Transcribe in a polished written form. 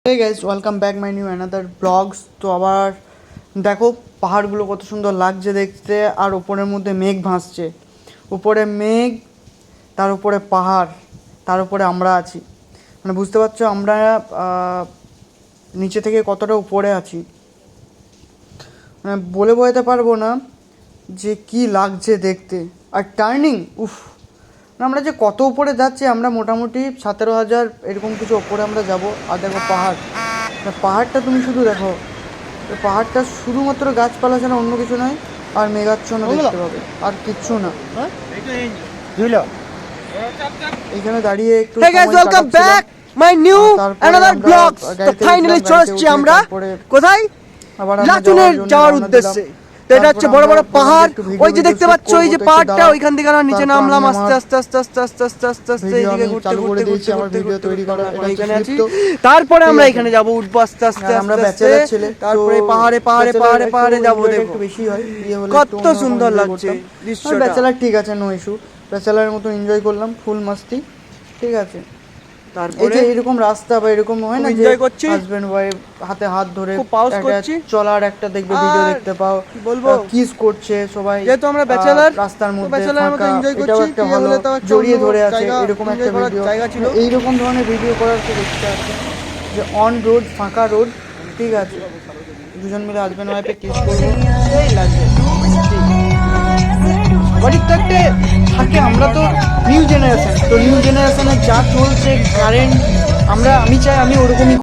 Hey guys, welcome back my new another vlogs. তো আবার দেখো পাহাড়গুলো কত সুন্দর লাগছে দেখতে, আর উপরের মধ্যে মেঘ ভাসছে। উপরে মেঘ, তার উপরে পাহাড়, তার উপরে আমরা আছি। মানে বুঝতে পারছো আমরা নিচে থেকে কতটা উপরে আছি। মানে বলে বোঝাতে পারবো না যে কি লাগছে দেখতে। আর টার্নিং আমরা যে কত উপরে যাচ্ছি, আমরা মোটামুটি 17,000 এরকম কিছু ওপরে আমরা যাব। আর দেখো পাহাড়টা তুমি শুধু দেখো, পাহাড়টা শুধুমাত্র গাছপালা ছাড়া অন্য কিছু নয়, আর মেঘাচ্ছন্ন দেখতে পাবে, আর কিচ্ছু না। এখানে দাঁড়িয়ে একটু Hey guys, welcome back my new another vlogs. তো ফাইনালি চলে এসেছি আমরা কোথায়, লাচুনের যাওয়ার উদ্দেশ্যে। তো এটা হচ্ছে বড় বড় পাহাড়, ওই যে দেখতে পাচ্ছ ওই যে পাহাড়টা, ওইখান থেকে আমরা নিচে নামলাম আস্তে আস্তে আস্তে আস্তে আস্তে আস্তে আস্তে আস্তে এইদিকে ঘুরতে ঘুরতে ঘুরতে আমার ভিডিও তৈরি করা এখানে আছি। তারপরে আমরা এখানে যাব, উঠবো আস্তে আস্তে আমরা ব্যাচেলার ছেলে, তারপরে পাহাড়ে পাহাড়ে পাহাড়ে পাহাড়ে যাব। দেখো একটু বেশি হয়, কত সুন্দর লাগছে দৃশ্যটা। ব্যাচেলার ঠিক আছে, নো ইস্যু, ব্যাচেলারের মতো এনজয় করলাম, ফুল মাস্তি, ঠিক আছে। এই যে এরকম রাস্তা বা এরকম হয় না যে হাজবেন্ড ওয়াইফ হাতে হাত ধরে চলার একটা দেখবে ভিডিও দেখতে পাও, বলবো কিস করছে সবাই, যেহেতু আমরা ব্যাচেলার রাস্তার মধ্যে এটাও একটা ভালো জড়িয়ে ধরে আছে এরকম একটা ভিডিও। এইরকম ধরনের ভিডিও করার খুব ইচ্ছা আছে, যে অন রোড, ফাঁকা রোড, ঠিক আছে, দুজন মিলে হাজবেন্ড ওয়াইফে কিস করবো, সেই লাগবে। বাড়ির থাকতে থাকে, আমরা তো নিউ জেনারেশন, তো নিউ জেনারেশনে যা চলছে কারেন্ট, আমি চাই আমি ওরকমই